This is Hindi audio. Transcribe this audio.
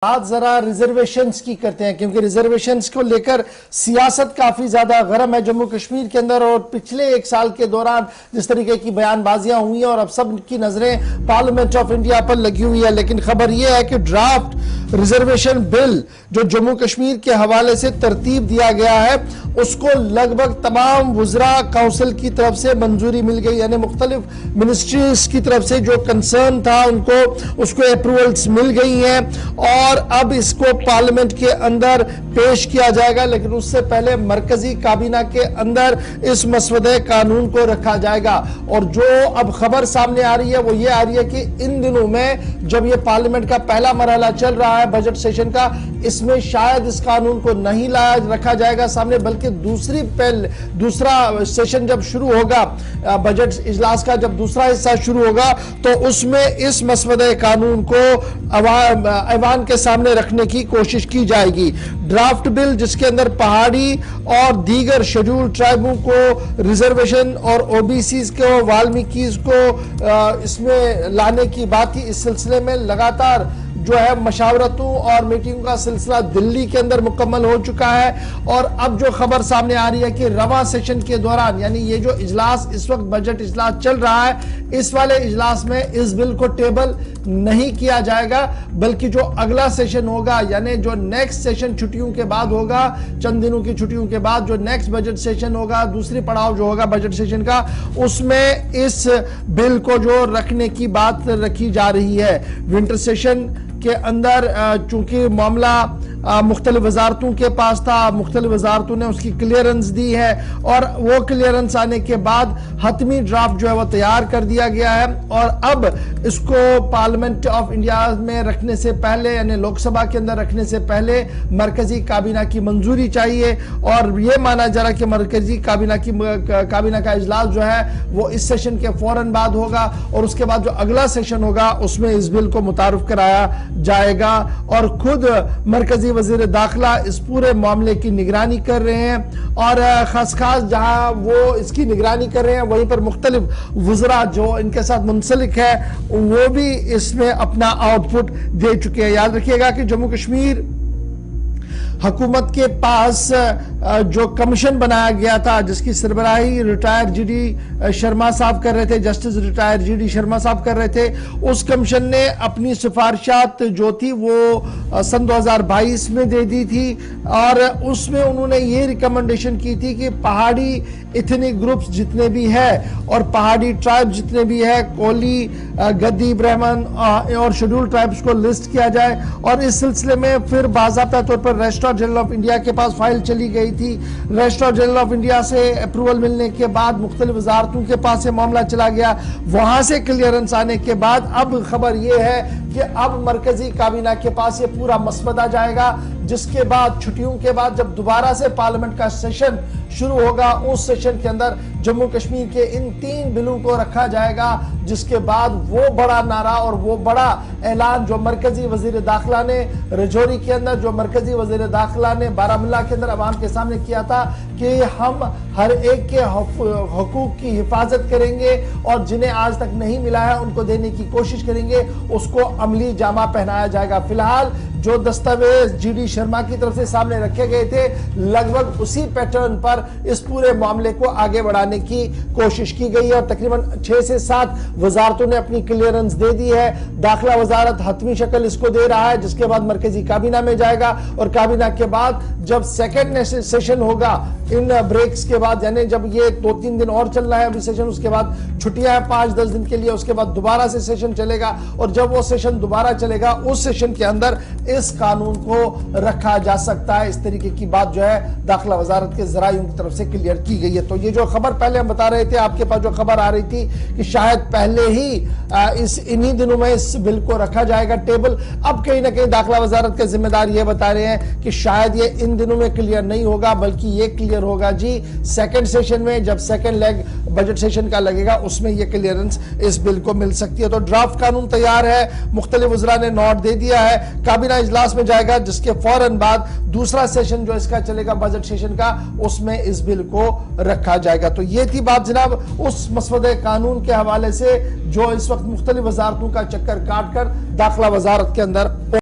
बात जरा रिजर्वेशंस की करते हैं, क्योंकि रिजर्वेशंस को लेकर सियासत काफी ज्यादा गर्म है जम्मू कश्मीर के अंदर। और पिछले एक साल के दौरान जिस तरीके की बयानबाजियां हुई हैं और अब सब की नजरें पार्लियामेंट ऑफ इंडिया पर लगी हुई है, लेकिन खबर यह है कि ड्राफ्ट रिजर्वेशन बिल जो जम्मू कश्मीर के हवाले से तरतीब दिया गया है उसको लगभग तमाम वुज़रा काउंसिल की तरफ से मंजूरी मिल गई, यानी मुख्तलिफ मिनिस्ट्रीज की तरफ से जो कंसर्न था उनको उसको अप्रूवल्स मिल गई हैं और अब इसको पार्लियामेंट के अंदर पेश किया जाएगा। लेकिन उससे पहले मरकजी काबीना के अंदर इस मसवदे कानून को रखा जाएगा। और जो अब खबर सामने आ रही है वो ये आ रही है कि इन दिनों में जब ये पार्लियामेंट का पहला मरहला चल रहा है बजट सेशन का, इसमें शायद इस कानून को नहीं लाया रखा जाएगा सामने, बल्कि दूसरा सेशन जब शुरू होगा, बजट इजलास का जब दूसरा हिस्सा शुरू होगा तो उसमें इस मसवदे कानून को ऐवान के सामने रखने की कोशिश की जाएगी। ड्राफ्ट बिल जिसके अंदर पहाड़ी और दीगर शेड्यूल ट्राइबों को रिजर्वेशन और ओबीसीज को, वाल्मीकिस को इसमें लाने की बात थी। इस सिलसिले में लगातार जो है मशावरतों और मीटिंग का सिलसिला दिल्ली के अंदर मुकम्मल हो चुका है। और अब जो खबर सामने आ रही है कि रवा सेशन के दौरान, यानी ये जो इजलास इस वक्त बजट इजलास चल रहा है, इस वाले इजलास में इस बिल को टेबल नहीं किया जाएगा, बल्कि जो अगला सेशन होगा, यानी जो नेक्स्ट सेशन छुट्टियों के बाद होगा, चंद दिनों की छुट्टियों के बाद जो नेक्स्ट बजट सेशन होगा, दूसरी पड़ाव जो होगा बजट सेशन का, उसमें इस बिल को जो रखने की बात रखी जा रही है। विंटर सेशन के अंदर चूंकि मामला मुख्तलिफ वजारतों के पास था, मुख्तलिफ वजारतों ने उसकी क्लियरेंस दी है और वो क्लियरेंस आने के बाद हतमी ड्राफ्ट जो है वो तैयार कर दिया गया है। और अब इसको पार्लियामेंट ऑफ इंडिया में रखने से पहले, यानी लोकसभा के अंदर रखने से पहले मरकजी काबीना की मंजूरी चाहिए। और ये माना जा रहा है कि मरकजी काबीना का इजलास जो है वो इस सेशन के फौरन बाद होगा और उसके बाद जो अगला सेशन होगा उसमें इस बिल को मुतारफ कराया जाएगा। और खुद मरकजी वजीर दाखिला इस पूरे मामले की निगरानी कर रहे हैं और खास जहां वो इसकी निगरानी कर रहे हैं वहीं पर मुख्तलिफ वुज़रा जो इनके साथ मुंसलिक है वो भी इसमें अपना आउटपुट दे चुके हैं। याद रखिएगा कि जम्मू कश्मीर हुकूमत के पास जो कमीशन बनाया गया था जिसकी सरबराही रिटायर्ड जीडी शर्मा साहब कर रहे थे, जस्टिस रिटायर्ड जीडी शर्मा साहब कर रहे थे, उस कमीशन ने अपनी सिफारिशात जो थी वो सन 2022 में दे दी थी और उसमें उन्होंने ये रिकमेंडेशन की थी कि पहाड़ी इथनिक ग्रुप्स जितने भी है और पहाड़ी ट्राइब जितने भी है, कोली, गद्दी, ब्राह्मण और शेड्यूल ट्राइब्स को लिस्ट किया जाए। और इस सिलसिले में फिर बाज़ाब्ता तौर पर रजिस्ट्रार जनरल ऑफ इंडिया के पास फाइल चली गई थी। रजिस्ट्रार जनरल ऑफ इंडिया से अप्रूवल मिलने के बाद मुख्तलिफ वजारतों के पास से मामला चला गया, वहां से क्लियरेंस आने के बाद अब खबर यह है कि अब मरकजी काबीना के पास ये पूरा मसवदा जाएगा, जिसके बाद छुट्टियों के बाद जब दोबारा से पार्लियामेंट का सेशन शुरू होगा उस सेशन के अंदर जम्मू कश्मीर के इन 3 बिलों को रखा जाएगा, जिसके बाद वो बड़ा नारा और वो बड़ा ऐलान जो मरकजी वजीर दाखिला ने रजौरी के अंदर, जो मरकजी वजीर दाखिला ने बारामुल्ला के अंदर अवाम के सामने किया था कि हम हर एक के हकूक की हिफाजत करेंगे और जिन्हें आज तक नहीं मिला है उनको देने की कोशिश करेंगे, उसको अमली जामा पहनाया जाएगा। फिलहाल जो दस्तावेज जीडी शर्मा की तरफ से सामने रखे गए थे लगभग उसी पैटर्न पर इस पूरे मामले को आगे बढ़ाने की कोशिश की गई है और तकरीबन 6 से 7 वजारतों ने अपनी क्लियरेंस दे दी है। दाखिला वजारत हतमी शक्ल इसको दे रहा है, जिसके बाद मरकजी काबीना में जाएगा और काबीना के बाद जब सेकेंड सेशन होगा इन ब्रेक्स के बाद, यानी जब ये 2-3 दिन और चल रहा है अभी सेशन, उसके बाद छुट्टियां हैं 5-10 दिन के लिए, उसके बाद दोबारा से सेशन चलेगा और जब वो सेशन दोबारा चलेगा उस सेशन के अंदर इस कानून को रखा जा सकता है। इस तरीके की बात जो है दाखिला वजारत के जराइयों की तरफ से क्लियर की गई है। तो ये जो खबर पहले हम बता रहे थे, आपके पास जो खबर आ रही थी कि शायद पहले ही इन्हीं दिनों में इस बिल को रखा जाएगा टेबल, अब कहीं ना कहीं दाखिला वजारत के जिम्मेदार ये बता रहे हैं कि शायद ये इन दिनों में क्लियर नहीं होगा, बल्कि ये क्लियर होगा जी सेकंड सेशन में, जब सेकंड लेग बजट सेशन का लगेगा उसमें ये क्लियरेंस इस बिल को मिल सकती है। तो ड्राफ्ट कानून तैयार है, मुख्तलिफ वज़रा ने नोट दे दिया है, काबीना इजलास में जाएगा, जिसके फौरन बाद दूसरा सेशन जो इसका चलेगा बजट सेशन का, उसमें इस बिल को रखा जाएगा। तो ये थी बात जनाब उस मसवदे कानून के हवाले से जो इस वक्त मुख्तलिफ वजारतों का चक्कर काट कर दाखिला वजारत के अंदर